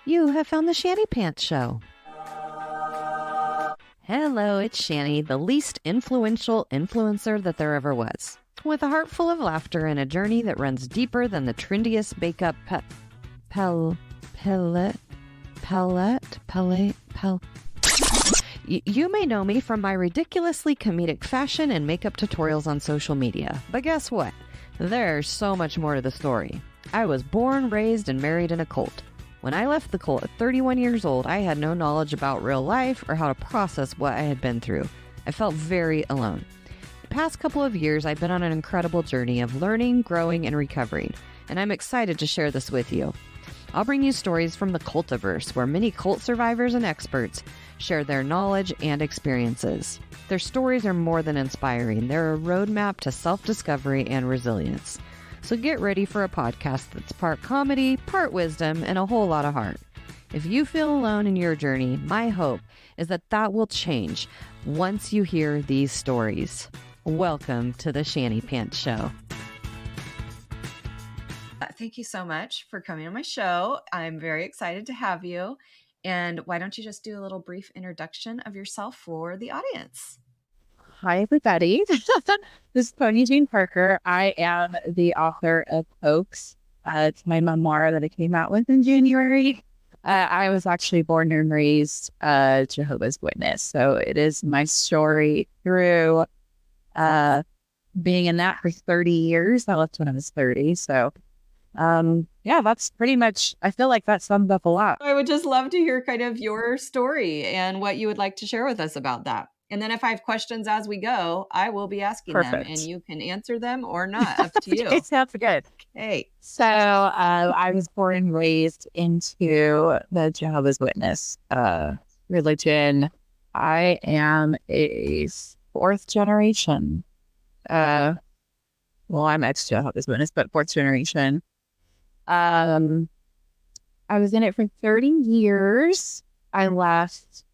You have found the Shanny Pants Show. Hello, it's Shanny, the least influential influencer that there ever was. With a heart full of laughter and a journey that runs deeper than the trendiest makeup You may know me from my ridiculously comedic fashion and makeup tutorials on social media. But guess what? There's so much more to the story. I was born, raised, and married in a cult. When I left the cult at 31 years old, I had no knowledge about real life or how to process what I had been through. I felt very alone. The past couple of years, I've been on an incredible journey of learning, growing, and recovering, and I'm excited to share this with you. I'll bring you stories from the cultiverse, where many cult survivors and experts share their knowledge and experiences. Their stories are more than inspiring. They're a roadmap to self-discovery and resilience. So get ready for a podcast that's part comedy, part wisdom, and a whole lot of heart. If you feel alone in your journey, my hope is that that will change once you hear these stories. Welcome to the Shanny Pants Show. Thank you so much for coming on my show. I'm very excited to have you. And why don't you just do a little brief introduction of yourself for the audience? Hi, everybody. This is Pony Jean Parker. I am the author of Hoax. It's my memoir that I came out with in January. I was actually born and raised Jehovah's Witness. So it is my story through being in that for 30 years. I left when I was 30. So yeah, that's pretty much, I feel like that sums up a lot. I would just love to hear kind of your story and what you would like to share with us about that. And then if I have questions as we go, I will be asking them and you can answer them or not, up to you. It sounds good. Okay. So I was born and raised into the Jehovah's Witness religion. I am a fourth generation. Well, I'm ex-Jehovah's Witness, but fourth generation. I was in it for 30 years. I left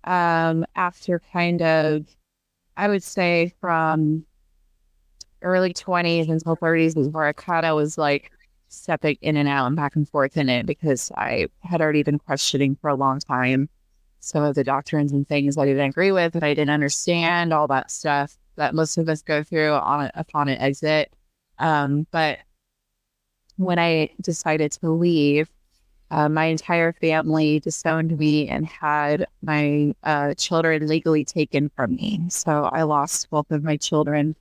after kind of, I would say from early 20s until 30s is where I kind of was like stepping in and out and back and forth in it, because I had already been questioning for a long time some of the doctrines and things that I didn't agree with, and I didn't understand all that stuff that most of us go through upon an exit. But when I decided to leave, my entire family disowned me and had my children legally taken from me. So I lost both of my children.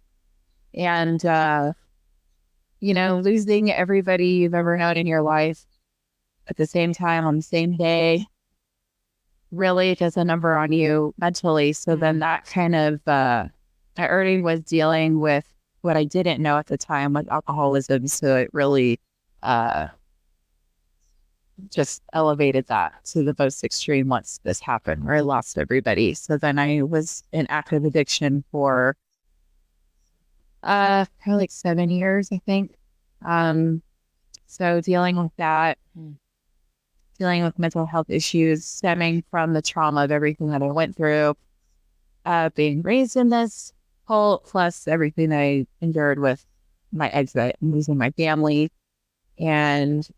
And, losing everybody you've ever known in your life at the same time on the same day really does a number on you mentally. So then that kind of, I already was dealing with what I didn't know at the time with alcoholism. So it really just elevated that to the most extreme once this happened, where I lost everybody. So then I was in active addiction for kind of like 7 years, I think. So dealing with that, dealing with mental health issues stemming from the trauma of everything that I went through, being raised in this cult, plus everything that I endured with my exit and losing my family, and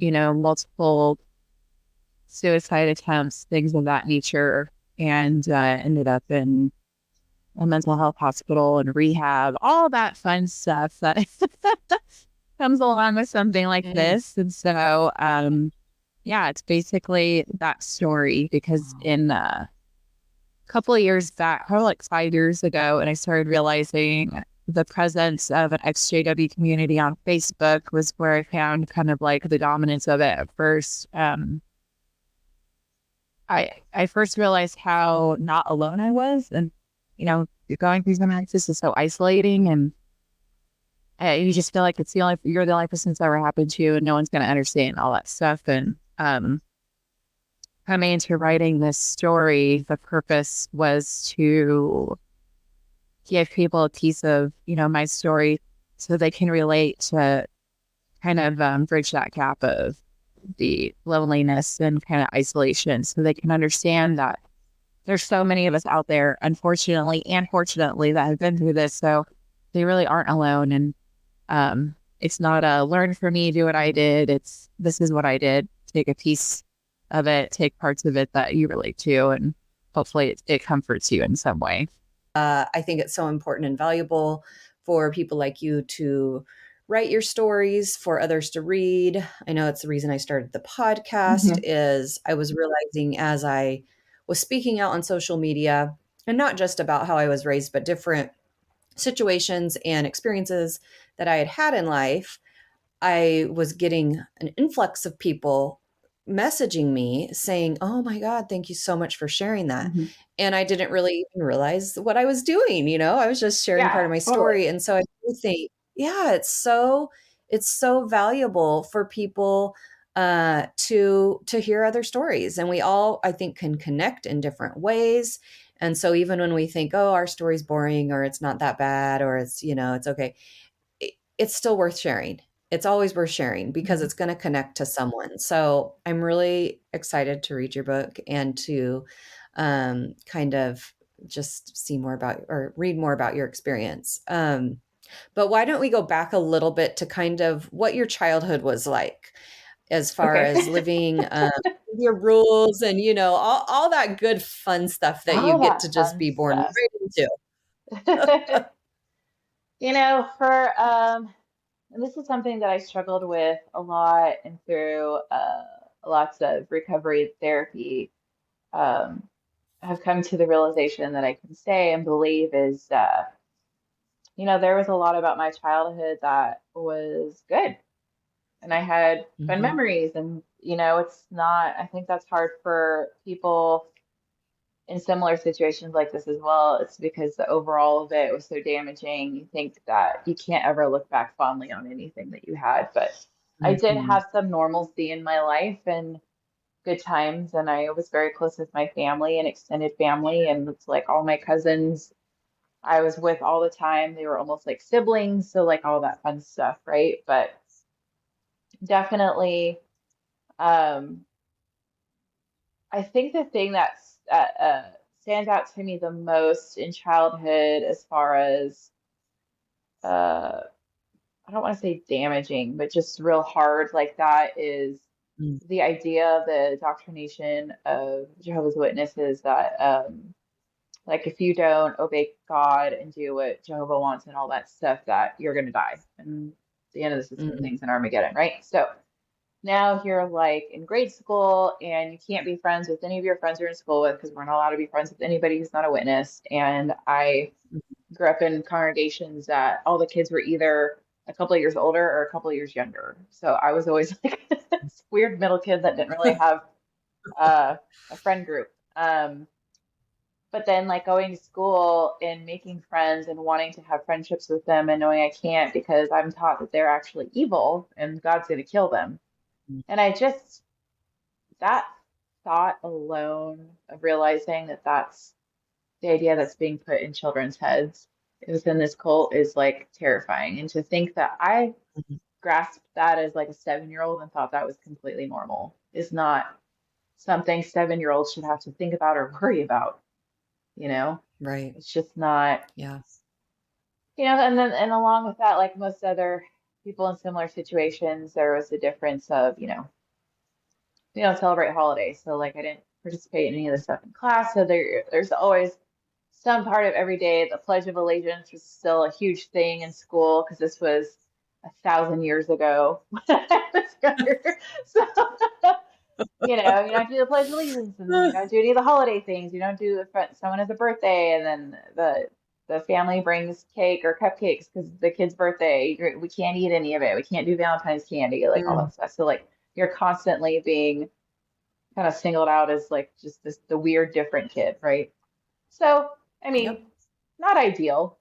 multiple suicide attempts, things of that nature, and ended up in a mental health hospital and rehab, all that fun stuff that comes along with something like this. And so, yeah, it's basically that story, because in a couple of years back, probably like 5 years ago, and I started realizing the presence of an ex-JW community on Facebook was where I found kind of like the dominance of it at first. I first realized how not alone I was, and going through something like this is so isolating, and you just feel like you're the only person that's ever happened to you, and no one's going to understand all that stuff. And coming into writing this story, the purpose was to give people a piece of, my story so they can relate to kind of bridge that gap of the loneliness and kind of isolation, so they can understand that there's so many of us out there, unfortunately and fortunately, that have been through this. So they really aren't alone. And it's not a learn from me, do what I did. It's this is what I did take a piece of it, take parts of it that you relate to, and hopefully it comforts you in some way. I think it's so important and valuable for people like you to write your stories for others to read. I know it's the reason I started the podcast is I was realizing as I was speaking out on social media, and not just about how I was raised, but different situations and experiences that I had had in life, I was getting an influx of people messaging me saying, "Oh my God, thank you so much for sharing that." And I didn't really even realize what I was doing, I was just sharing Yeah, part of my totally. story. And so I do think, yeah, it's so valuable for people to hear other stories. And we all, I think, can connect in different ways. And so even when we think, oh, our story's boring or it's not that bad or it's okay, it's still worth sharing. It's always worth sharing because it's going to connect to someone. So I'm really excited to read your book and to kind of just see more about or read more about your experience. But why don't we go back a little bit to kind of what your childhood was like as far Okay. as living your rules and, all that good fun stuff that you All get that to just fun be born stuff. right into. For and this is something that I struggled with a lot and through lots of recovery therapy. Um, have come to the realization that I can say and believe is, there was a lot about my childhood that was good, and I had fun Mhm. memories. And, it's not, I think that's hard for people in similar situations like this as well. It's because the overall of it was so damaging. You think that you can't ever look back fondly on anything that you had. But I did Mhm. have some normalcy in my life and good times, and I was very close with my family and extended family. And it's like all my cousins I was with all the time. They were almost like siblings, so like all that fun stuff, right? But definitely, um, I think the thing that's stands out to me the most in childhood, as far as uh, I don't want to say damaging, but just real hard like that, is Mm. the idea of the indoctrination of Jehovah's Witnesses that like if you don't obey God and do what Jehovah wants and all that stuff, that you're gonna die. And the end of the system Mm. things in Armageddon, right? So now you're like in grade school and you can't be friends with any of your friends you're in school with because we're not allowed to be friends with anybody who's not a witness. And I grew up in congregations that all the kids were either a couple of years older or a couple of years younger. So I was always like this weird middle kid that didn't really have uh, a friend group. But then like going to school and making friends and wanting to have friendships with them and knowing I can't because I'm taught that they're actually evil and God's going to kill them. And I just, that thought alone of realizing that that's the idea that's being put in children's heads within this cult is like terrifying. And to think that I Mhm. grasped that as like a 7-year-old and thought that was completely normal is not something 7-year-olds should have to think about or worry about, you know? Right. It's just not, Yeah. and then, and along with that, like most other people in similar situations, there was a difference of, we don't celebrate holidays. So like I didn't participate in any of the stuff in class. So there's always some part of every day. The Pledge of Allegiance was still a huge thing in school because this was 1,000 years ago when I was younger. So you don't do the Pledge of Allegiance, and then you don't do any of the holiday things. You don't do if someone has a birthday, and then the family brings cake or cupcakes because the kid's birthday. We can't eat any of it. We can't do Valentine's candy, like all Mm. that stuff. So like you're constantly being kind of singled out as like just the weird different kid, right? So I mean, Yep. not ideal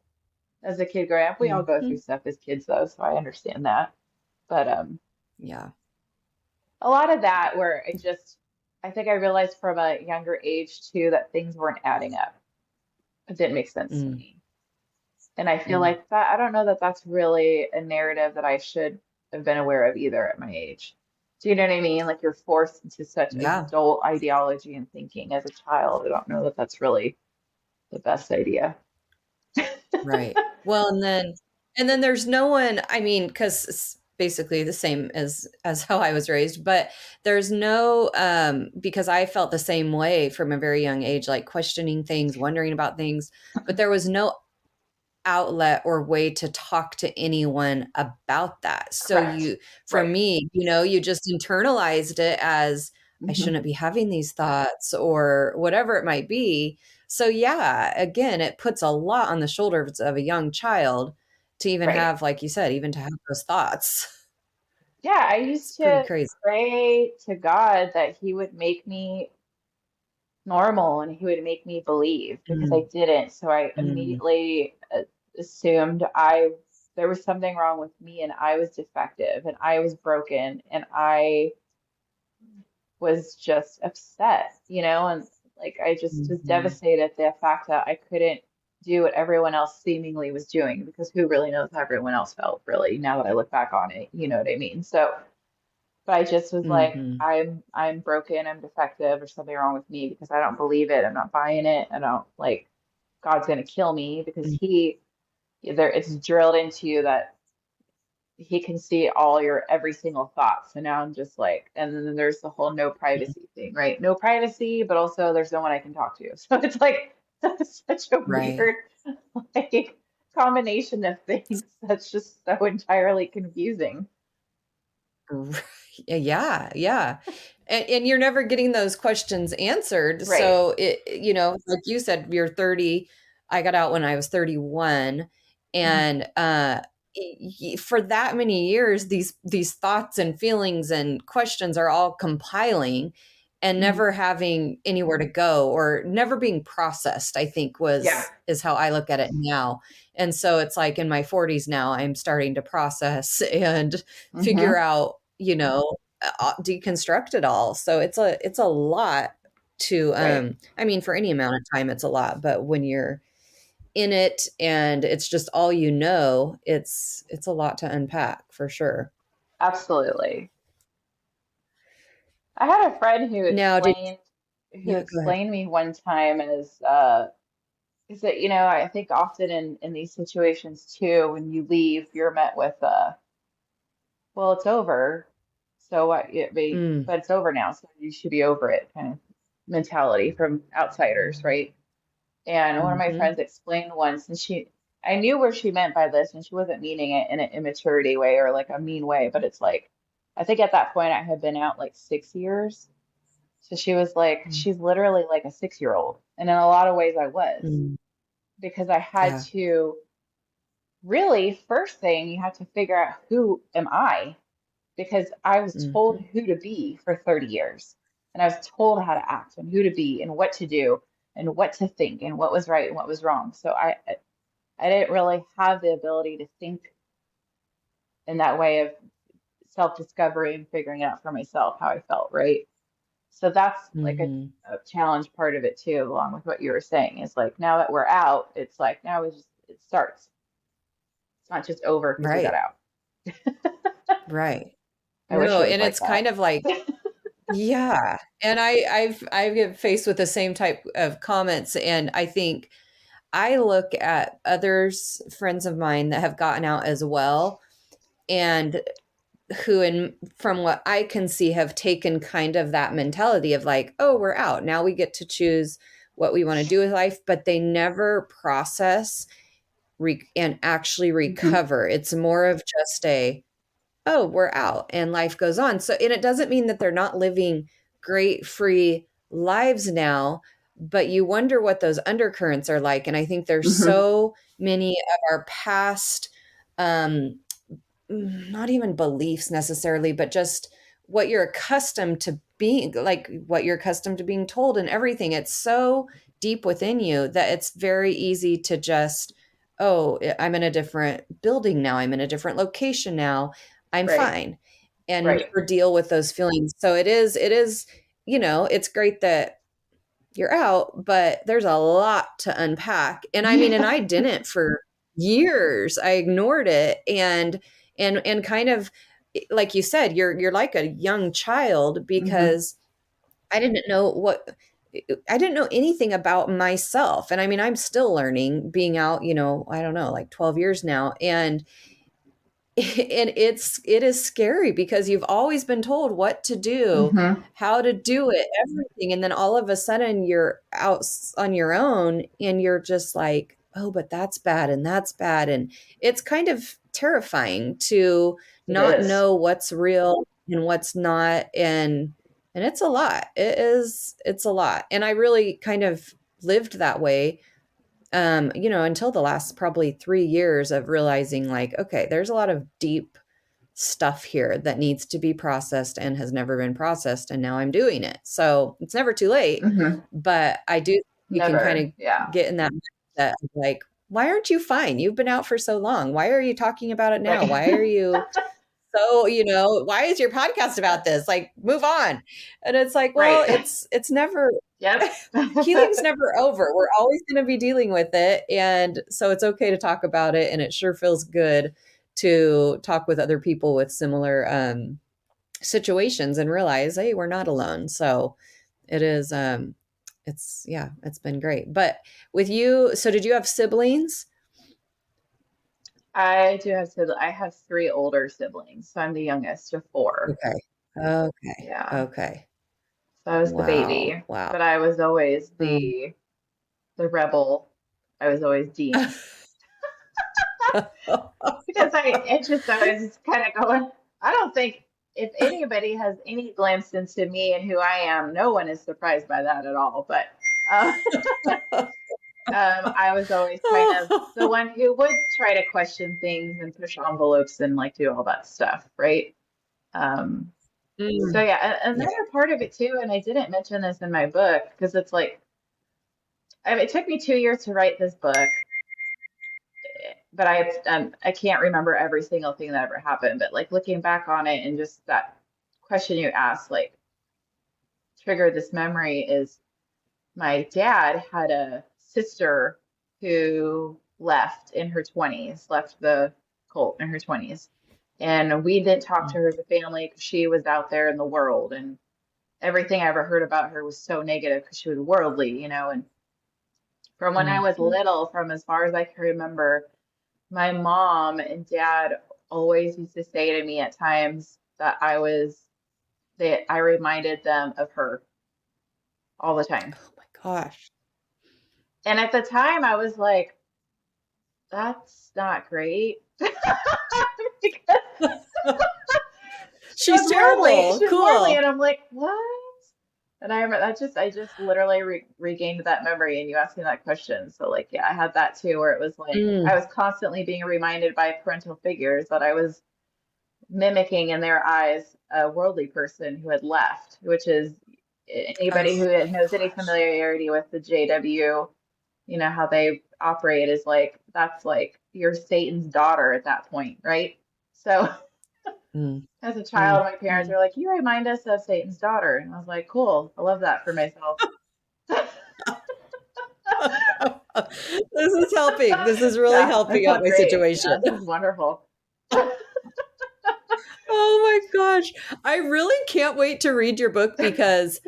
as a kid growing up. We all go through Mhm. stuff as kids though, so I understand that. But Yeah. a lot of that where I think I realized from a younger age too that things weren't adding up. It didn't make sense to Mm. me. And I feel Mm. like that, I don't know that that's really a narrative that I should have been aware of either at my age. Do you know what I mean? Like you're forced into such Yeah. adult ideology and thinking as a child. I don't know that that's really the best idea. Right. Well, and then there's no one, I mean, because basically the same as how I was raised, but there's no because I felt the same way from a very young age, like questioning things, wondering about things, but there was no outlet or way to talk to anyone about that. So Correct. you, for Right. me, you just internalized it as I Mhm. shouldn't be having these thoughts or whatever it might be. So yeah, again, it puts a lot on the shoulders of a young child to even Right. have, like you said, even to have those thoughts. Yeah, I It's used pretty to crazy. pray to God that he would make me normal and he would make me believe because I Mm, didn't. So I mm, immediately assumed I there was something wrong with me and I was defective and I was broken and I was just upset, and like I just was mhm. devastated at the fact that I couldn't do what everyone else seemingly was doing because who really knows how everyone else felt really now that I look back on it, you know what I mean? So but I just was like, Mhm. I'm broken, I'm defective, there's something wrong with me because I don't believe it. I'm not buying it. I don't like God's gonna kill me because Mm, it's drilled into you that he can see all your every single thought. So now I'm just like, and then there's the whole no mm. privacy thing, right? No privacy, but also there's no one I can talk to. So it's like that's such a Right. weird like combination of things that's just so entirely confusing. Right. Yeah, yeah. And you're never getting those questions answered. Right. So like you said, you're 30. I got out when I was 31. Mhm. And for that many years, these thoughts and feelings and questions are all compiling and Mhm. never having anywhere to go or never being processed, I think Yeah. is how I look at it now. And so it's like in my 40s now, I'm starting to process and figure Hmm. out, deconstruct it all. So it's a lot to Right. I mean for any amount of time it's a lot, but when you're in it and it's just all it's a lot to unpack for sure. Absolutely. I had a friend Now did who Yeah, go ahead. explained me one time as is that, I think often in these situations too, when you leave, you're met with well, it's over. So what Mm, but it's over now, so you should be over it kind of mentality from outsiders, right? And one of my mhm, friends explained once, and I knew where she meant by this, and she wasn't meaning it in an immaturity way or like a mean way, but it's like, I think at that point I had been out like 6 years. So she was like, mm, she's literally like a 6-year old. And in a lot of ways I was, mm, because I had yeah. to really, first thing, you have to figure out who am I? Because I was told Mhm, who to be for 30 years. And I was told how to act and who to be and what to do and what to think and what was right and what was wrong. So I didn't really have the ability to think in that way of self-discovery and figuring out for myself how I felt, right? So that's like mhm. a challenge part of it too, along with what you were saying, is like now that we're out, it's like now it starts. It's not just over because we got Right, out. right. I wish No, it was and like it's that. kind of like yeah, and I get faced with the same type of comments, and I think I look at others, friends of mine that have gotten out as well, and who, in from what I can see, have taken kind of that mentality of like, oh, we're out. Now we get to choose what we want to do with life, but they never process and actually Hmm. recover. It's more of just oh, we're out and life goes on. So, and it doesn't mean that they're not living great, free lives now, but you wonder what those undercurrents are like. And I think there's Hmm. so many of our past, um, not even beliefs necessarily, but just what you're accustomed to being, like what you're accustomed to being told and everything. It's so deep within you that it's very easy to just, oh, I'm in a different building now. I'm in a different location now. I'm Right, fine. And right. never deal with those feelings. So it is, it's great that you're out, but there's a lot to unpack. And I mean, and Yeah. I didn't for years. I ignored it and kind of like you said, you're like a young child Hmm. because I didn't know I didn't know anything about myself. And I mean, I'm still learning being out, I don't know, like 12 years now. And and it is scary because you've always been told what to do, Hmm. how to do it, everything, and then all of a sudden you're out on your own and you're just like, oh, but that's bad and that's bad, and it's kind of terrifying to It not is. know what's real and what's not, and it's a lot. It's a lot, and I really kind of lived that way, until the last probably 3 years of realizing like, okay, there's a lot of deep stuff here that needs to be processed and has never been processed. And now I'm doing it. So it's never too late. Hmm. But I do, you can kind Never. of Yeah. get in that mindset of like, why aren't you fine? You've been out for so long. Why are you talking about it now? Right. Why are you so, why is your podcast about this? Like, move on. And it's like, well, Right. it's never, Yep. healing's never over. We're always going to be dealing with it. And so it's okay to talk about it. And it sure feels good to talk with other people with similar situations and realize, hey, we're not alone. So it is, yeah, it's been great. But with you, so did you have siblings? I do have siblings. I have three older siblings, so I'm the youngest of four. Okay. Okay. Yeah. Okay. So I was the Wow. baby, Wow. but I was always Um, the rebel. I was always Dean because I was just kind of going. I don't think if anybody has any glimpse into me and who I am, no one is surprised by that at all. But uh, I was always kind of the one who would try to question things and push envelopes and like do all that stuff, right? Um, so Mm, yeah, yeah. another part of it too, and I didn't mention this in my book because it's like, I mean, it took me 2 years to write this book, but I can't remember every single thing that ever happened. But like looking back on it and just that question you asked, like triggered this memory is my dad had a sister who left in her 20s, left the cult in her 20s. And we didn't talk to her as a family because she was out there in the world. And everything I ever heard about her was so negative because she was worldly. And from when I Mm, was little, from as far as I can remember, my mom and dad always used to say to me at times that I reminded them of her all the time. oh my gosh. And at the time, I was like, that's not great. Because she She's was worldly. terrible. She was worldly. Cool. And I'm like, what? And I remember I just literally regained that memory and you asked me that question. So like, yeah, I had that too, where it was like, I Mm, was constantly being reminded by parental figures that I was mimicking in their eyes a worldly person who had left, which is oh anybody who my knows any gosh. familiarity with the JW, how they operate is like that's like you're Satan's daughter at that point, right? So Mm, as a child, mm, my parents mm. were like, "You remind us of Satan's daughter," and I was like, "Cool, I love that for myself." This is helping. This is really Yeah, I helping out felt my great. situation. Yeah, this is wonderful. Oh my gosh. I really can't wait to read your book because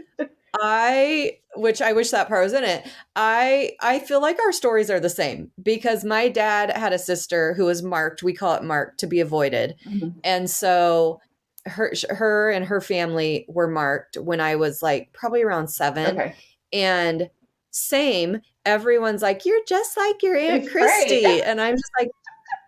which I wish that part was in it. I feel like our stories are the same because my dad had a sister who was marked. We call it marked to be avoided. Mhm. And so her and her family were marked when I was like probably around 7. Okay, And same, everyone's like, you're just like your Aunt right. Christy. And I'm just like,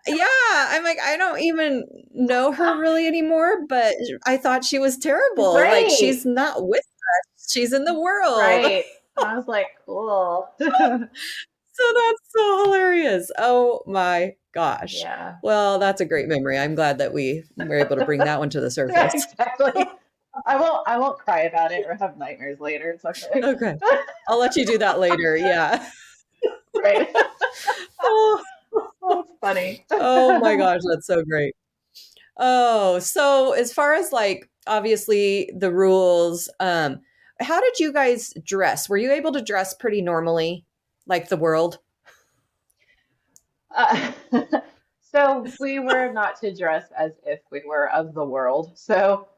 yeah, I'm like, I don't even know her really anymore, but I thought she was terrible. Like, she's Right. not with us, she's in the world. Right. I was like, cool. So that's so hilarious. Oh my gosh. Yeah. Well, that's a great memory. I'm glad that we were able to bring that one to the Yeah, surface. exactly. I won't cry about it or have nightmares later. It's okay. Okay. I'll let you do that later. Yeah. Right. Oh, Oh, it's funny. oh my gosh, that's so great. Oh, so as far as like obviously the rules, how did you guys dress? Were you able to dress pretty normally, like the world? Uh, so we were not to dress as if we were of the world. So,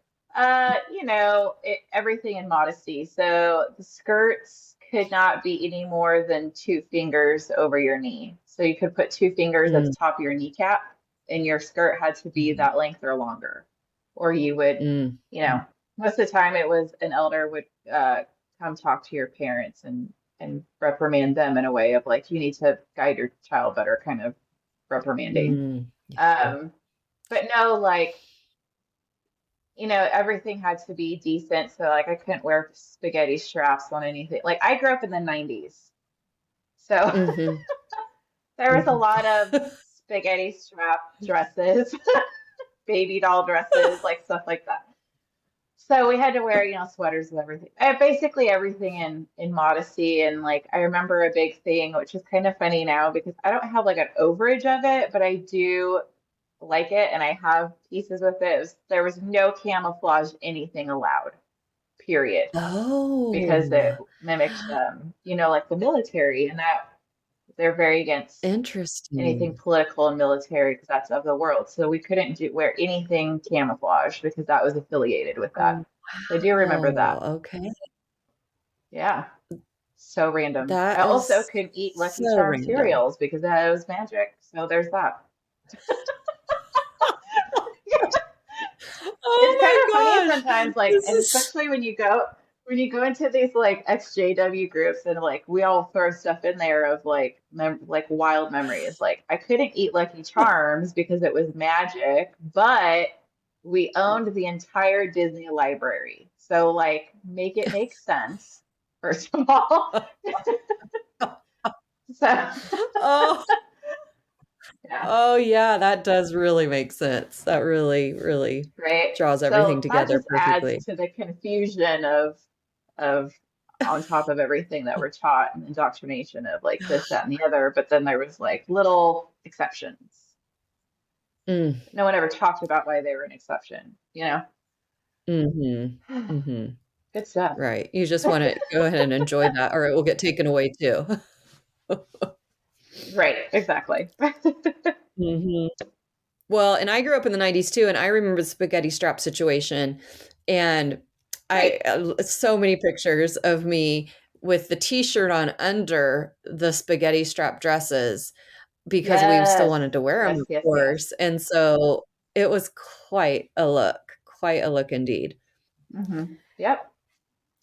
everything in modesty. So the skirts could not be any more than 2 fingers over your knee. So you could put 2 fingers at the Mm, top of your kneecap and your skirt had to be Mhm. that length or longer, or you would, Mm. you know, most of the time it was an elder would come talk to your parents and reprimand them in a way of like, you need to guide your child better kind of reprimanding. Mm. Yeah. Um, but no, like, everything had to be decent. So like I couldn't wear spaghetti straps on anything. Like I grew up in the 90s. So Hmm. there was a Hmm. lot of spaghetti strap dresses, baby doll dresses, like stuff like that. So we had to wear, sweaters and everything. Basically everything in modesty. And like I remember a big thing, which is kind of funny now because I don't have like an overage of it, but I do like it and I have pieces with it. There was no camouflage anything allowed, period, because it Oh, mimicked like the military, and that they're very against anything interesting. political and military because that's of the world. So we couldn't wear anything camouflage because that was affiliated with that. Oh, So I do remember wow. that. Okay. Yeah. So random. I That also is could eat Lucky so Charm random. cereals because that was magic. So there's that. It's kind Oh of funny my gosh. sometimes, like, This and is especially when you go into these like XJW groups and like we all throw stuff in there of like like wild memories. Like I couldn't eat Lucky Charms because it was magic, but we owned the entire Disney library. So like make it make sense, first of all. So oh, yeah, oh yeah, that does really make sense. That really, really right. draws everything So that together just adds perfectly. to the confusion of on top of everything that we're taught and indoctrination of like this, that, and the other. But then there was like little exceptions. Mm, No one ever talked about why they were an exception. mm-hmm. Mm-hmm. Good stuff. Right. You just want to go ahead and enjoy that, or it will get taken away too. Right, exactly. Hmm. Well, and I grew up in the 90s too, and I remember the spaghetti strap situation. And Right. so many pictures of me with the t-shirt on under the spaghetti strap dresses because we still Yes. wanted to wear them, Yes, of yes, yes. course. And so it was quite a look indeed. Yep.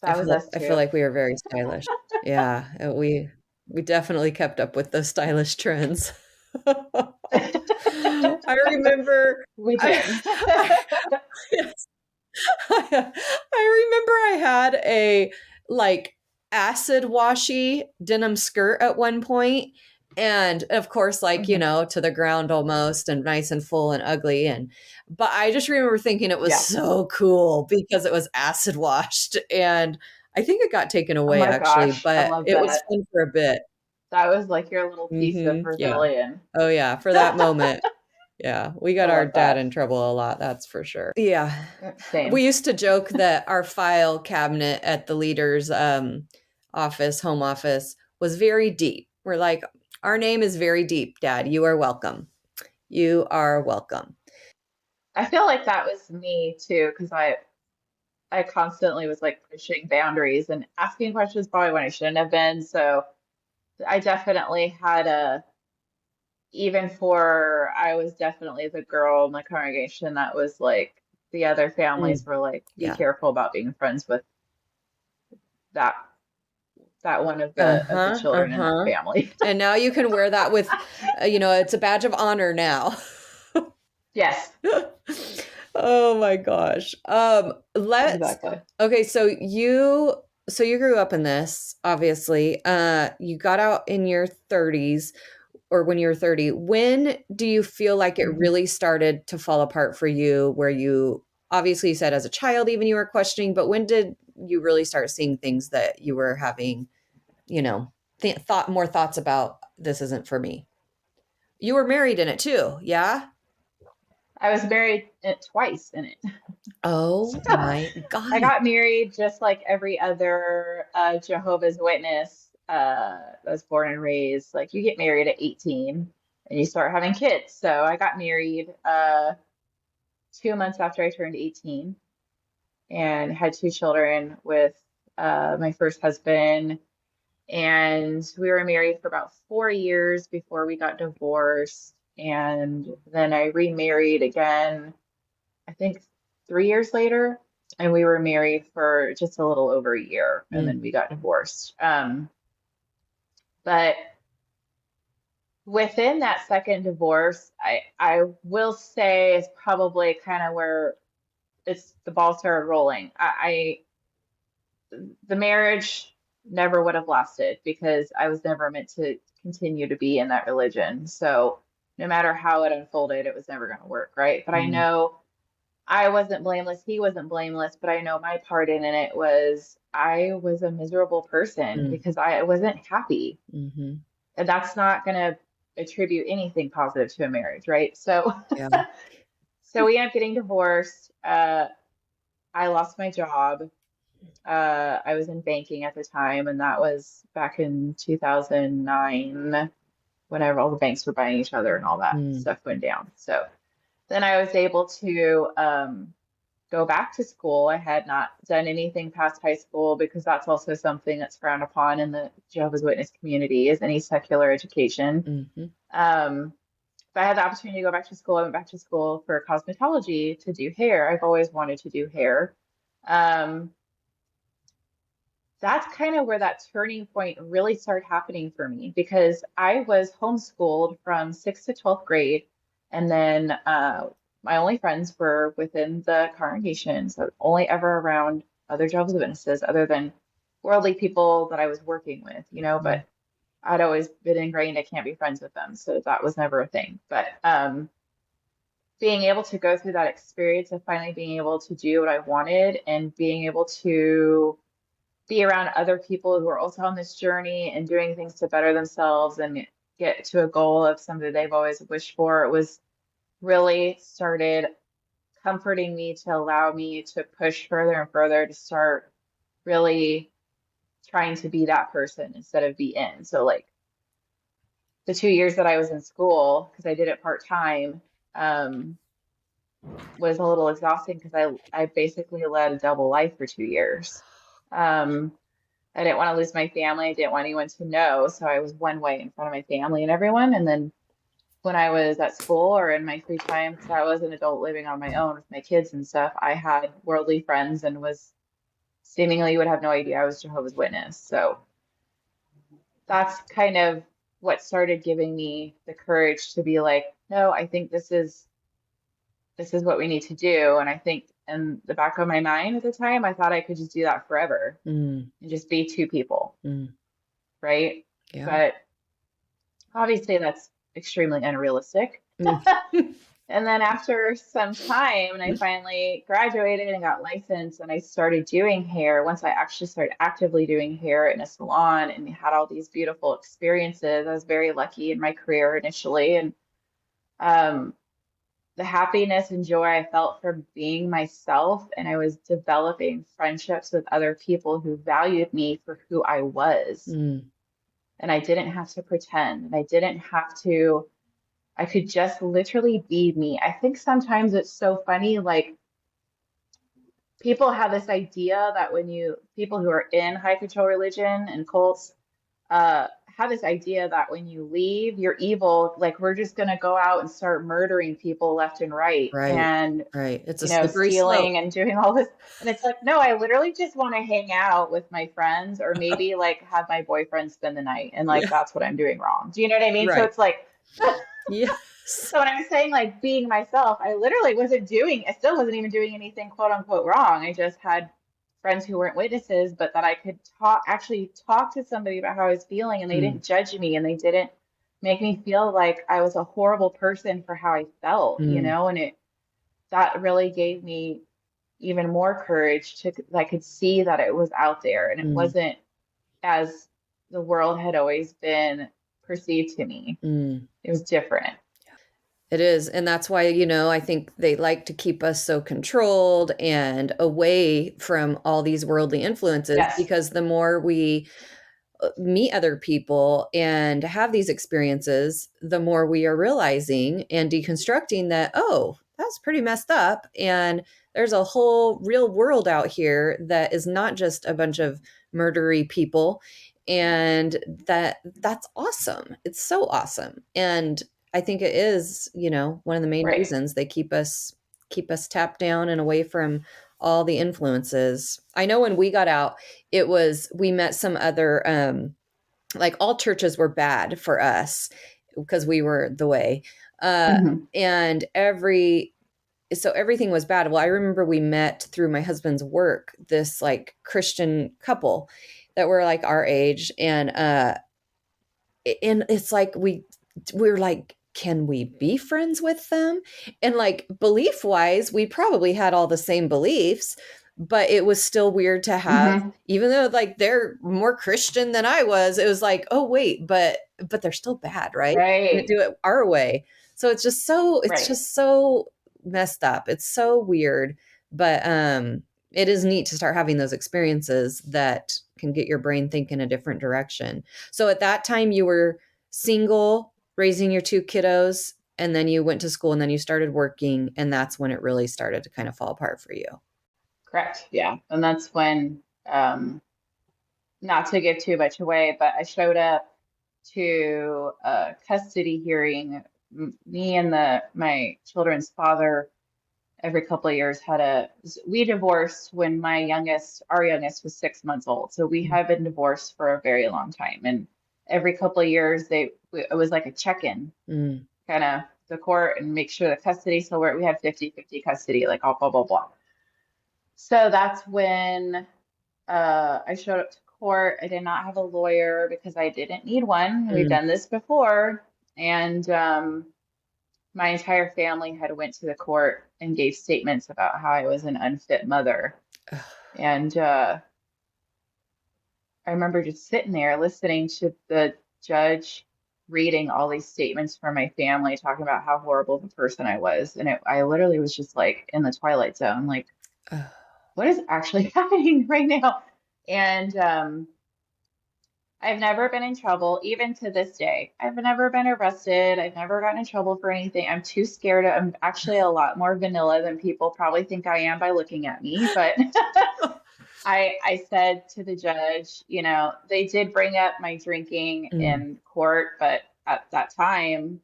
That was us I feel too. like we were very stylish. Yeah, we definitely kept up with those stylish trends. I remember We I did. I I remember I had a like acid washy denim skirt at one point, and of course, like, Mhm. to the ground almost and nice and full and ugly. But I just remember thinking it was Yeah. so cool because it was acid washed. And I think it got taken Oh away my actually, gosh, I but love it was that. fun for a bit. That was like your little piece of Yeah. rebellion. Oh yeah, for that moment. Yeah, we I got our love dad that. in trouble a lot, that's for sure. Yeah. We Same. used to joke that our file cabinet at the leader's home office, was very deep. We're like, our name is very deep, Dad. You are welcome. You are welcome. I feel like that was me too, because I constantly was like pushing boundaries and asking questions probably when I shouldn't have been. So I definitely had even for, I was definitely the girl in the congregation that was like, the other families Mm, were like, be yeah. careful about being friends with that that one of the Uh-huh. children in that Uh-huh. family. And now you can wear that with, it's a badge of honor now. Yes, Oh my gosh. exactly. Okay, so you grew up in this, obviously. You got out in your 30s or when you were 30. When do you feel like it Mhm. really started to fall apart for you where you obviously you said as a child even you were questioning, but when did you really start seeing things that you were having, you know, thoughts about this isn't for me? You were married in it too, yeah? I was married twice in it. Oh So my I god. got married just like every other Jehovah's Witness that was born and raised. Like you get married at 18 and you start having kids. So I got married 2 months after I turned 18 and had two children with my first husband. And we were married for about 4 years before we got divorced. And then I remarried again, I think 3 years later. And we were married for just a little over a year, and then we got divorced. But within that second divorce, I will say is probably kind of where the ball started rolling. The marriage never would have lasted because I was never meant to continue to be in that religion. So no matter how it unfolded, it was never going to work, right? But I know I wasn't blameless, he wasn't blameless, but I know my part in it was I was a miserable person because I wasn't happy. And that's not going to attribute anything positive to a marriage, right? So so we ended up getting divorced. I lost my job. I was in banking at the time, and that was back in 2009, whenever all the banks were buying each other and all that stuff went down. So then I was able to go back to school. I had not done anything past high school because that's also something that's frowned upon in the Jehovah's Witness community, is any secular education. But I had the opportunity to go back to school. I went back to school for cosmetology to do hair. I've always wanted to do hair. That's kind of where that turning point really started happening for me, because I was homeschooled from 6th to 12th grade. And then my only friends were within the congregation, so only ever around other Jehovah's Witnesses other than worldly people that I was working with, but I'd always been ingrained I can't be friends with them. So that was never a thing. But being able to go through that experience of finally being able to do what I wanted and being able to be around other people who are also on this journey and doing things to better themselves and get to a goal of something they've always wished for, it was really started comforting me to allow me to push further and further to start really trying to be that person instead of be in. So like the 2 years that I was in school, because I did it part-time, was a little exhausting because I basically led a double life for 2 years. I didn't want to lose my family. I didn't want anyone to know. So I was one way in front of my family and everyone. And then when I was at school or in my free time, because I was an adult living on my own with my kids and stuff, I had worldly friends and was seemingly, you would have no idea I was Jehovah's Witness. So that's kind of what started giving me the courage to be like, no, I think this is what we need to do. And I think in the back of my mind at the time, I thought I could just do that forever and just be two people. Right? Yeah. But obviously that's extremely unrealistic. And then after some time, and I finally graduated and got licensed, and I started doing hair. Once I actually started actively doing hair in a salon and had all these beautiful experiences, I was very lucky in my career initially. And the happiness and joy I felt from being myself, and I was developing friendships with other people who valued me for who I was. And I didn't have to pretend, and I didn't have to, I could just literally be me. I think sometimes it's so funny, like people have this idea that people who are in high control religion and cults, have this idea that when you leave, you're evil. Like we're just going to go out and start murdering people left and right. And, It's a slippery stealing slope. and doing all this. And it's like, no, I literally just want to hang out with my friends, or maybe like have my boyfriend spend the night. And like, that's what I'm doing wrong. Do you know what I mean? So it's like, so when I'm saying like being myself, I literally I still wasn't even doing anything quote unquote wrong. I just had friends who weren't witnesses, but that I could actually talk to somebody about how I was feeling, and they didn't judge me, and they didn't make me feel like I was a horrible person for how I felt, and that really gave me even more courage I could see that it was out there, and it wasn't as the world had always been perceived to me. It was different. It is. And that's why, I think they like to keep us so controlled and away from all these worldly influences, because the more we meet other people and have these experiences, the more we are realizing and deconstructing that, oh, that's pretty messed up. And there's a whole real world out here that is not just a bunch of murdery people. And that's awesome. It's so awesome. And I think it is, one of the main Right. reasons they keep us tapped down and away from all the influences. I know when we got out, we met some other, like all churches were bad for us because we were the way. Hmm. And so everything was bad. Well, I remember we met through my husband's work, this like Christian couple that were like our age. And it's like, we're like, can we be friends with them? And like belief wise, we probably had all the same beliefs, but it was still weird to have, Hmm. even though like they're more Christian than I was, it was like, oh wait, but they're still bad, right? We're gonna Right. do it our way. So it's Right. just so messed up. It's so weird. But it is neat to start having those experiences that can get your brain thinking a different direction. So at that time you were single, raising your two kiddos, and then you went to school and then you started working, and that's when it really started to kind of fall apart for you. Correct. Yeah. And that's when, not to give too much away, but I showed up to a custody hearing. Me and my children's father, every couple of years we divorced when our youngest was 6 months old. So we had been divorced for a very long time. And every couple of years, it was like a check-in, Mm. kind of the court and make sure the custody. So we had 50-50 custody, like all blah, blah, blah. So that's when I showed up to court. I did not have a lawyer because I didn't need one. We've Mm. done this before. And my entire family had went to the court and gave statements about how I was an unfit mother. And I remember just sitting there listening to the judge reading all these statements from my family, talking about how horrible of a person I was. And I literally was just like in the twilight zone, like, what is actually happening right now? And I've never been in trouble, even to this day. I've never been arrested. I've never gotten in trouble for anything. I'm too scared. I'm actually a lot more vanilla than people probably think I am by looking at me. But I said to the judge, they did bring up my drinking Mm. in court, but at that time,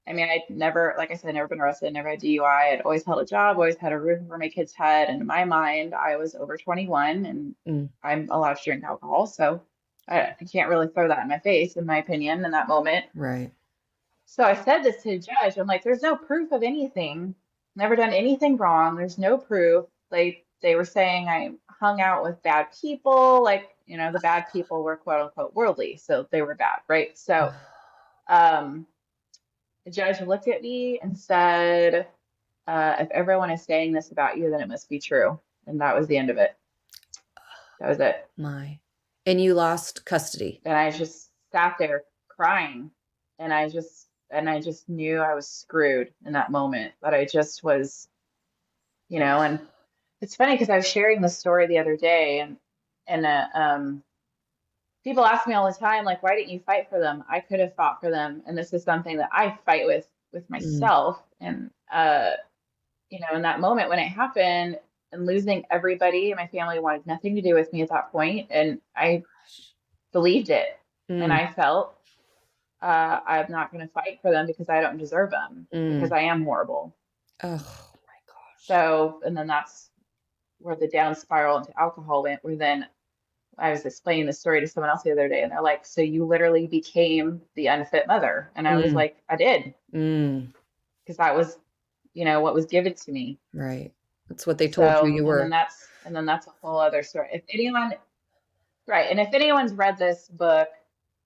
I mean, I'd never, like I said, never been arrested, never had DUI. I'd always held a job, always had a roof over my kid's head. And in my mind, I was over 21 and Mm. I'm allowed to drink alcohol. So I can't really throw that in my face, in my opinion, in that moment. Right. So I said this to the judge. I'm like, there's no proof of anything. Never done anything wrong. There's no proof. They were saying I hung out with bad people. Like, the bad people were quote unquote worldly. So they were bad, right? So um, the judge looked at me and said, if everyone is saying this about you, then it must be true. And that was the end of it. That was it. My. And you lost custody. And I just sat there crying. And I just knew I was screwed in that moment. That I just was, and it's funny because I was sharing this story the other day and people ask me all the time, like, why didn't you fight for them? I could have fought for them. And this is something that I fight with Mm. myself. And in that moment when it happened and losing everybody, my family wanted nothing to do with me at that point, and I believed it. And Mm. I felt I'm not going to fight for them because I don't deserve them, because Mm. I am horrible. Oh my gosh. So, and then that's where the down spiral into alcohol went, where then I was explaining the story to someone else the other day, and they're like, so you literally became the unfit mother. And I was Mm. like, I did, Mm. because that was, what was given to me. Right. That's what they told you So, you and were. then that's a whole other story. If anyone, right, and if anyone's read this book,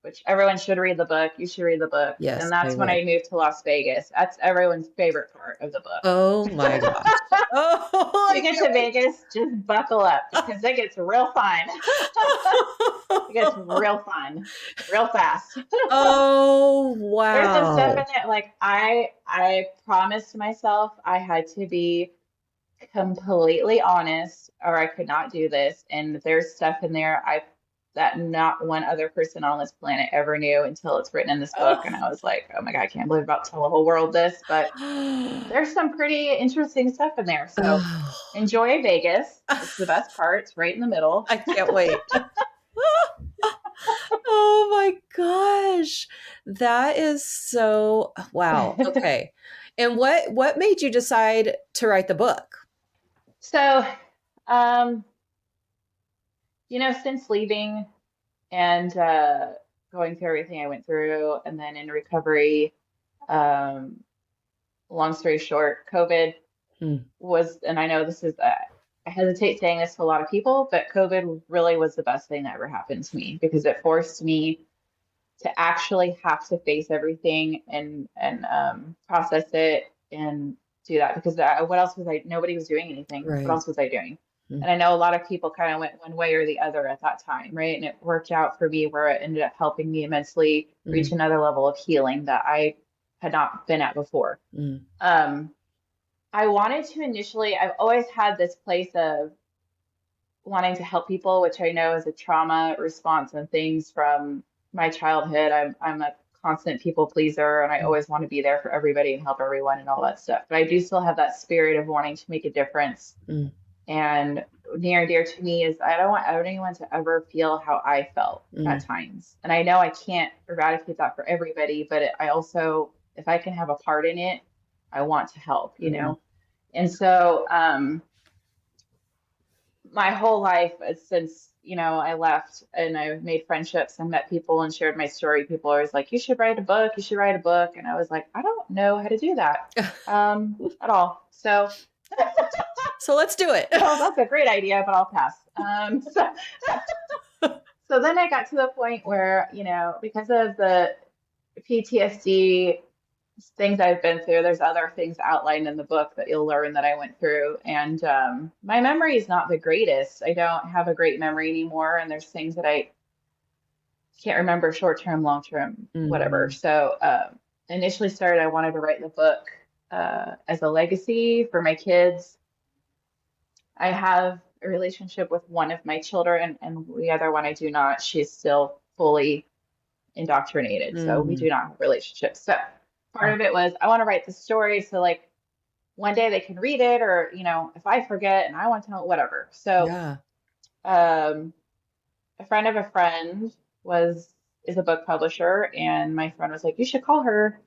which everyone should read the book, you should read the book. Yes, And I that's when would. I moved to Las Vegas. That's everyone's favorite part of the Oh my book. gosh. Oh, If I you get can't to Vegas, just buckle up because it gets real fun. It gets wait. real fun, real fast. Oh, There's some stuff in wow. there. Like I promised myself I had to be completely honest or I could not do this. And there's stuff in there that not one other person on this planet ever knew until it's written in this book. And I was like, oh my God, I can't believe I'm about to tell the whole world this. But there's some pretty interesting stuff in there. So Oh, enjoy Vegas. It's the best part. It's right in the middle. I can't wait. Oh my gosh. That is so wow. Okay. And what made you decide to write the book? So, um, since leaving and going through everything I went through, and then in recovery, um, long story short, COVID Hmm. was, and I know this is, I hesitate saying this to a lot of people, but COVID really was the best thing that ever happened to me because it forced me to actually have to face everything and process it and do that because what else was I? Nobody was doing anything. What Right. else was I doing? Hmm. And I know a lot of people kind of went one way or the other at that time, right? And it worked out for me where it ended up helping me immensely reach Mm. another level of healing that I had not been at before. Mm. I wanted to initially, I've always had this place of wanting to help people, which I know is a trauma response and things from my childhood. I'm a constant people pleaser and I Mm. always want to be there for everybody and help everyone and all that stuff. But I do still have that spirit of wanting to make a difference. Mm. And near and dear to me is I don't want anyone to ever feel how I felt at times. And I know I can't eradicate that for everybody, but I also, if I can have a part in it, I want to help, you know? And so, my whole life since I left and I made friendships and met people and shared my story, people are always like, you should write a book, you should write a book. And I was like, I don't know how to do that at all. So So let's do it. well, that's a great idea, but I'll pass. So then I got to the point where, because of the PTSD things I've been through. There's other things outlined in the book that you'll learn that I went through. And my memory is not the greatest. I don't have a great memory anymore. And there's things that I can't remember short term, long term, whatever. So initially started, I wanted to write the book as a legacy for my kids. I have a relationship with one of my children, and the other one I do not. She's still fully indoctrinated. So we do not have a relationship. So part of it was I want to write the story so like one day they can read it or if I forget and I want to know whatever. So Yeah. A friend of a friend is a book publisher and my friend was like, you should call her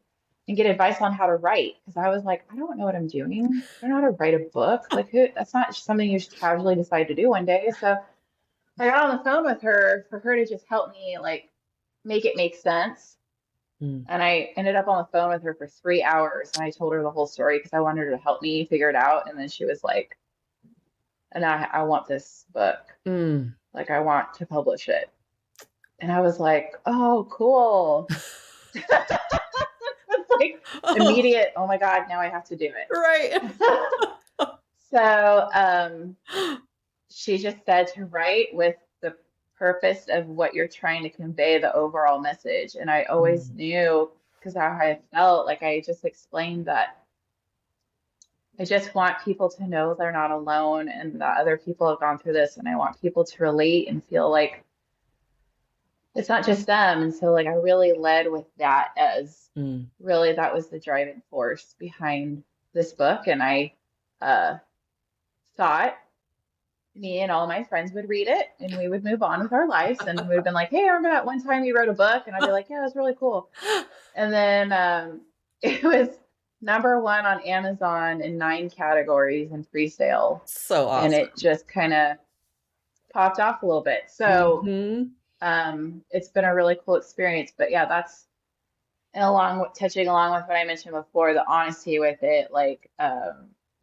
and get advice on how to write because I was like, I don't know what I'm doing. I don't know how to write a book. Like that's not something you should casually decide to do one day. So I got on the phone with her for her to just help me like make it make sense. And I ended up on the phone with her for 3 hours and I told her the whole story because I wanted her to help me figure it out. And then she was like, and I want this book. Like, I want to publish it. And I was like, oh, cool. It's like immediate, oh my God, now I have to do it. Right. So she just said to write with the purpose of what you're trying to convey, the overall message. And I always knew, because how I felt, like I just explained that I just want people to know they're not alone and that other people have gone through this. And I want people to relate and feel like it's not just them. And so, like, I really led with that as really that was the driving force behind this book. And I thought me and all my friends would read it and we would move on with our lives and we would have been like, hey, I remember that one time you wrote a book, and I'd be like, yeah, that's really cool. And then it was #1 on Amazon in 9 categories in pre-sale. So awesome. And it just kind of popped off a little bit. So it's been a really cool experience. But yeah, that's touching along with what I mentioned before, the honesty with it, like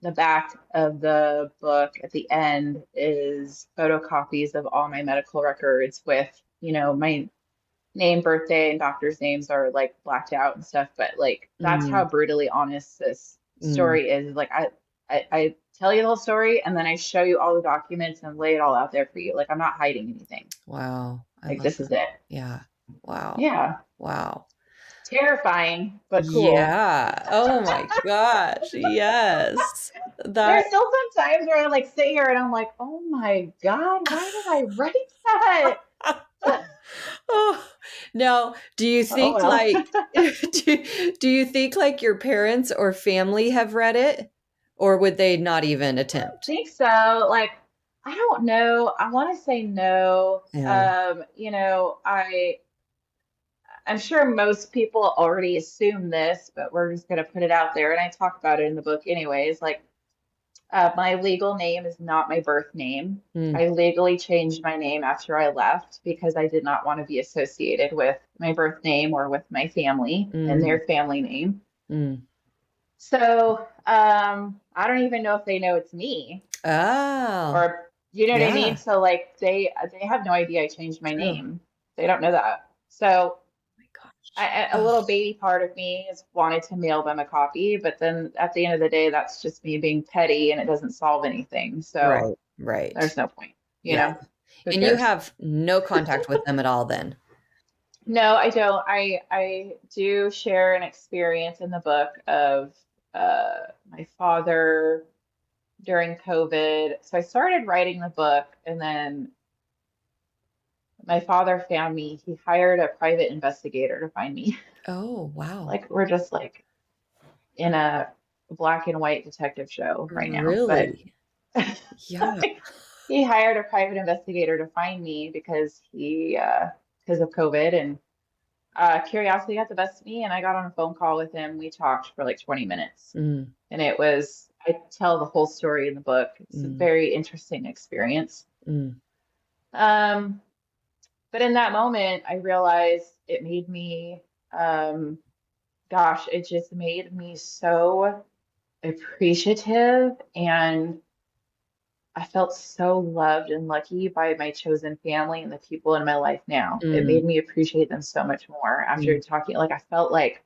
the back of the book at the end is photocopies of all my medical records with, my name, birthday, and doctors' names are like blacked out and stuff. But like, that's how brutally honest this story is. Like, I tell you the whole story and then I show you all the documents and lay it all out there for you. Like, I'm not hiding anything. Wow. Like, this is it. Yeah. Wow. Yeah. Wow. Terrifying, but cool. Yeah. Oh my gosh. Yes. There's still some times where I like sit here and I'm like, oh my God, why did I write that? Oh, now, do you think do you think like your parents or family have read it, or would they not even attempt? I think so. Like, I don't know. I want to say no. Yeah. I'm sure most people already assume this, but we're just going to put it out there. And I talk about it in the book anyways. Like, my legal name is not my birth name. Mm. I legally changed my name after I left because I did not want to be associated with my birth name or with my family and their family name. Mm. So, I don't even know if they know it's me. Oh, Or, you know what I yeah. mean? So like they have no idea I changed my True. name. They don't know that. So Oh my gosh. a little baby part of me has wanted to mail them a copy, but then at the end of the day, that's just me being petty and it doesn't solve anything. So Right. there's no point, you Yeah. know? Who And you cares? have no contact with them at all then? No, I don't. I do share an experience in the book of my father during COVID. So I started writing the book, and then my father found me. He hired a private investigator to find me. Oh, wow. Like we're just like in a black and white detective show right now. But Really? Yeah. he hired a private investigator to find me because of COVID, and curiosity got the best of me, and I got on a phone call with him. We talked for like 20 minutes, Mm. and I tell the whole story in the book. It's a very interesting experience. Mm. But in that moment, I realized it made me, it just made me so appreciative, and I felt so loved and lucky by my chosen family and the people in my life now. It Mm. made me appreciate them so much more after talking. Like I feel like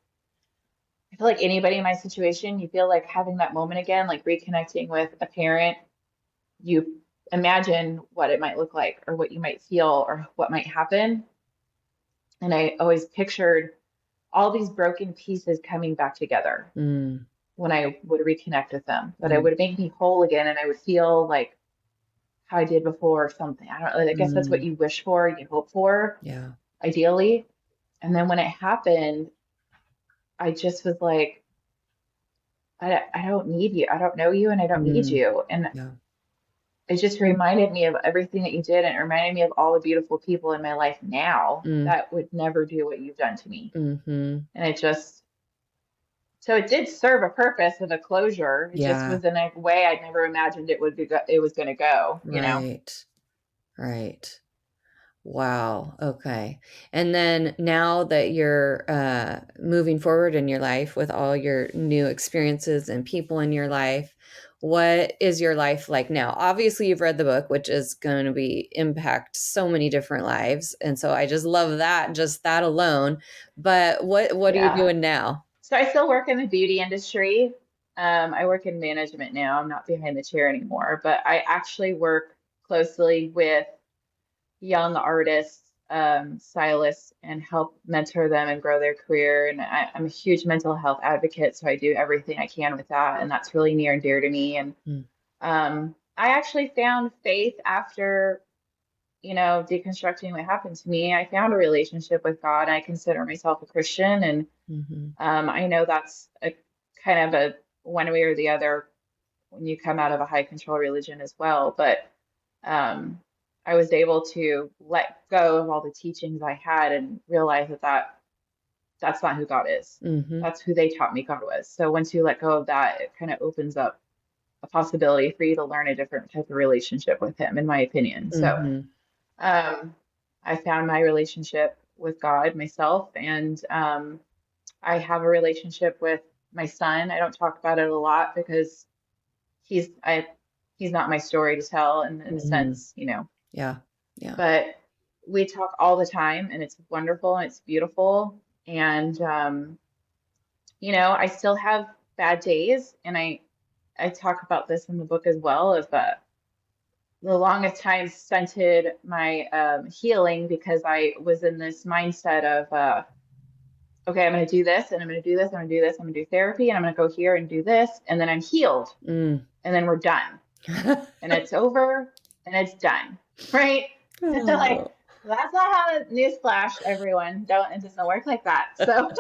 anybody in my situation, you feel like having that moment again, like reconnecting with a parent, you imagine what it might look like or what you might feel or what might happen. And I always pictured all these broken pieces coming back together Mm. when I would reconnect with them, that it Mm. would make me whole again and I would feel like how I did before or something. I don't know. I guess that's what you wish for, you hope for, Yeah. ideally. And then when it happened, I just was like, I don't need you. I don't know you and I don't need Mm. you. And Yeah. it just reminded me of everything that you did, and it reminded me of all the beautiful people in my life now Mm. that would never do what you've done to me. Mm-hmm. And so it did serve a purpose of a closure. It just Yeah. was in a way I'd never imagined it was going to go, you know? Right. Wow. Okay. And then now that you're moving forward in your life with all your new experiences and people in your life, what is your life like now? Obviously, you've read the book, which is going to be impact so many different lives. And so I just love that, just that alone. But what are you Yeah. doing now? So I still work in the beauty industry. I work in management now. I'm not behind the chair anymore, but I actually work closely with young artists, stylists, and help mentor them and grow their career. And I'm a huge mental health advocate, so I do everything I can with that, and that's really near and dear to me. And I actually found faith after, deconstructing what happened to me. I found a relationship with God. I consider myself a Christian, and I know that's a kind of a one way or the other when you come out of a high control religion as well. But I was able to let go of all the teachings I had and realize that's not who God is. That's who they taught me God was. So once you let go of that, it kind of opens up a possibility for you to learn a different type of relationship with Him, in my opinion. So I found my relationship with God myself, and I have a relationship with my son. I don't talk about it a lot because he's not my story to tell in a sense, Yeah. But we talk all the time, and it's wonderful and it's beautiful. And I still have bad days, and I talk about this in the book as well, of the longest time stunted my healing because I was in this mindset of okay, I'm going to do this, and I'm going to do this, I'm going to do this, I'm going to do therapy, and I'm going to go here and do this, and then I'm healed, and then we're done, and it's over, and it's done, right? Like, that's not how newsflash, everyone. It doesn't work like that. So,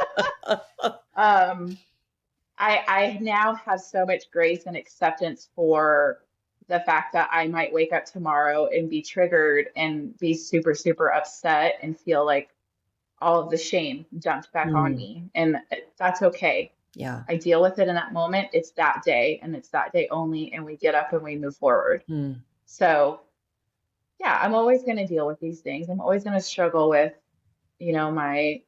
I now have so much grace and acceptance for the fact that I might wake up tomorrow and be triggered and be super, super upset and feel like all of the shame dumped back on me. And that's okay. Yeah. I deal with it in that moment. It's that day and it's that day only. And we get up and we move forward. So yeah, I'm always going to deal with these things. I'm always going to struggle with, my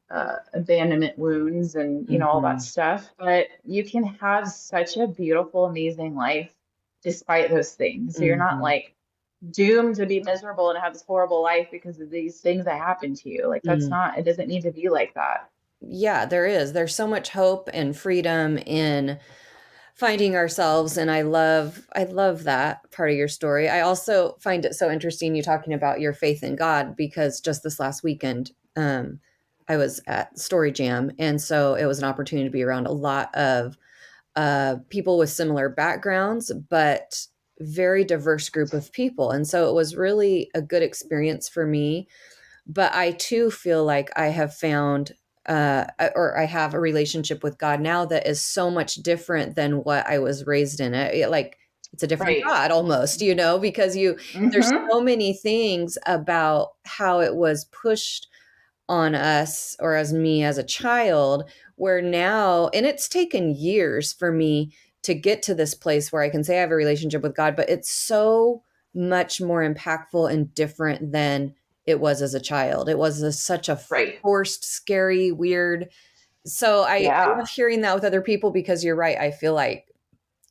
abandonment wounds and, all that stuff. But you can have such a beautiful, amazing life despite those things. So you're not like doomed to be miserable and have this horrible life because of these things that happen to you. Like that's not, it doesn't need to be like that. Yeah, there is. There's so much hope and freedom in finding ourselves. And I love that part of your story. I also find it so interesting you talking about your faith in God, because just this last weekend, I was at Story Jam. And so it was an opportunity to be around a lot of people with similar backgrounds, but very diverse group of people. And so it was really a good experience for me. But I too feel like I have found or I have a relationship with God now that is so much different than what I was raised in. Like it's a different God almost, because there's so many things about how it was pushed on us or as me as a child, where now, and it's taken years for me to get to this place where I can say I have a relationship with God, but it's so much more impactful and different than it was as a child. It was such a forced, scary, weird. So I love hearing that with other people, because you're right. I feel like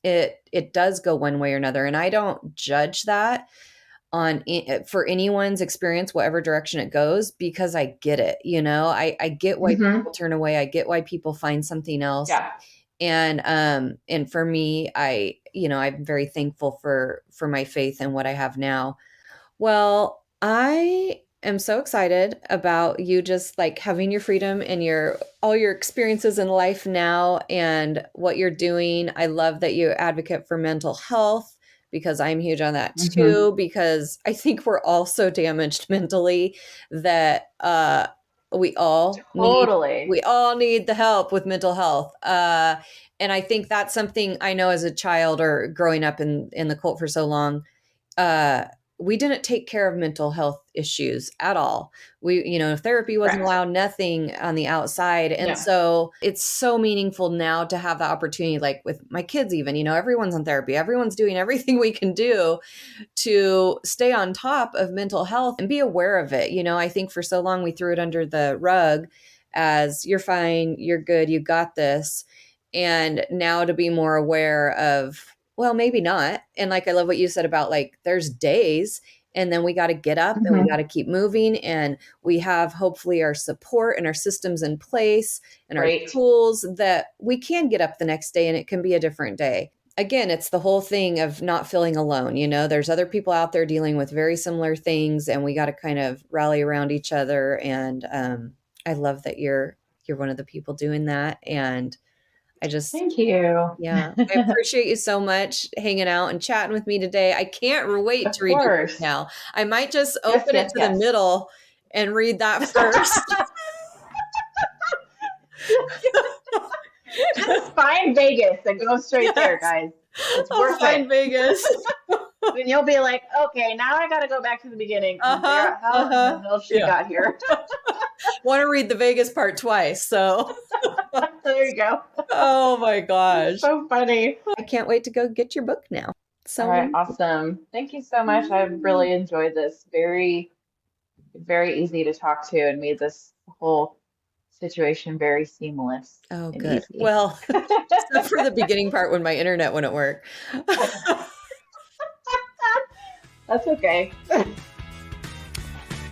it does go one way or another. And I don't judge that for anyone's experience, whatever direction it goes, because I get it. I get why people turn away. I get why people find something else. Yeah. And for me, I'm very thankful for my faith and what I have now. Well, I am so excited about you just like having your freedom and all your experiences in life now and what you're doing. I love that you advocate for mental health, because I'm huge on that too, because I think we're all so damaged mentally that we all need the help with mental health. And I think that's something I know as a child or growing up in the cult for so long, we didn't take care of mental health issues at all. Therapy wasn't allowed, nothing on the outside. And so it's so meaningful now to have the opportunity, like with my kids, even, everyone's on therapy, everyone's doing everything we can do to stay on top of mental health and be aware of it. I think for so long we threw it under the rug as you're fine, you're good, you got this. And now to be more aware of, well, maybe not. And like, I love what you said about like, there's days and then we got to get up and we got to keep moving. And we have hopefully our support and our systems in place and our tools that we can get up the next day and it can be a different day. Again, it's the whole thing of not feeling alone. There's other people out there dealing with very similar things and we got to kind of rally around each other. And I love that you're one of the people doing that. And thank you. Yeah. I appreciate you so much hanging out and chatting with me today. I can't wait to read your book now. I might just open it to the middle and read that first. Just find Vegas and go straight there, guys. It's worth it. Find Vegas. And you'll be like, okay, now I got to go back to the beginning and figure out how the hell she got here. Want to read the Vegas part twice, so there you go. Oh my gosh, so funny! I can't wait to go get your book now. So all right, awesome. Thank you so much. I've really enjoyed this. Very, very easy to talk to, and made this whole situation very seamless. Oh, good. Easy. Well, except for the beginning part when my internet wouldn't work. That's okay.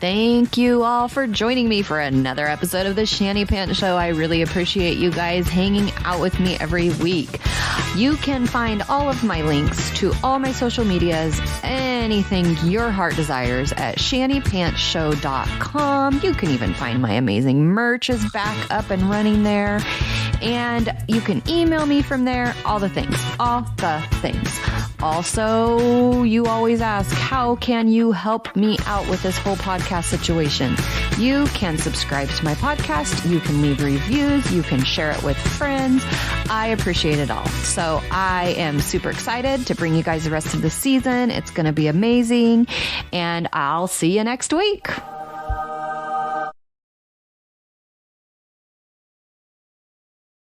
Thank you all for joining me for another episode of the Shanny Pants Show. I really appreciate you guys hanging out with me every week. You can find all of my links to all my social medias, anything your heart desires at shannypantsshow.com. You can even find my amazing merch is back up and running there. And you can email me from there, all the things. Also, you always ask, how can you help me out with this whole podcast situation? You can subscribe to my podcast. You can leave reviews. You can share it with friends. I appreciate it all. So I am super excited to bring you guys the rest of the season. It's going to be amazing. And I'll see you next week.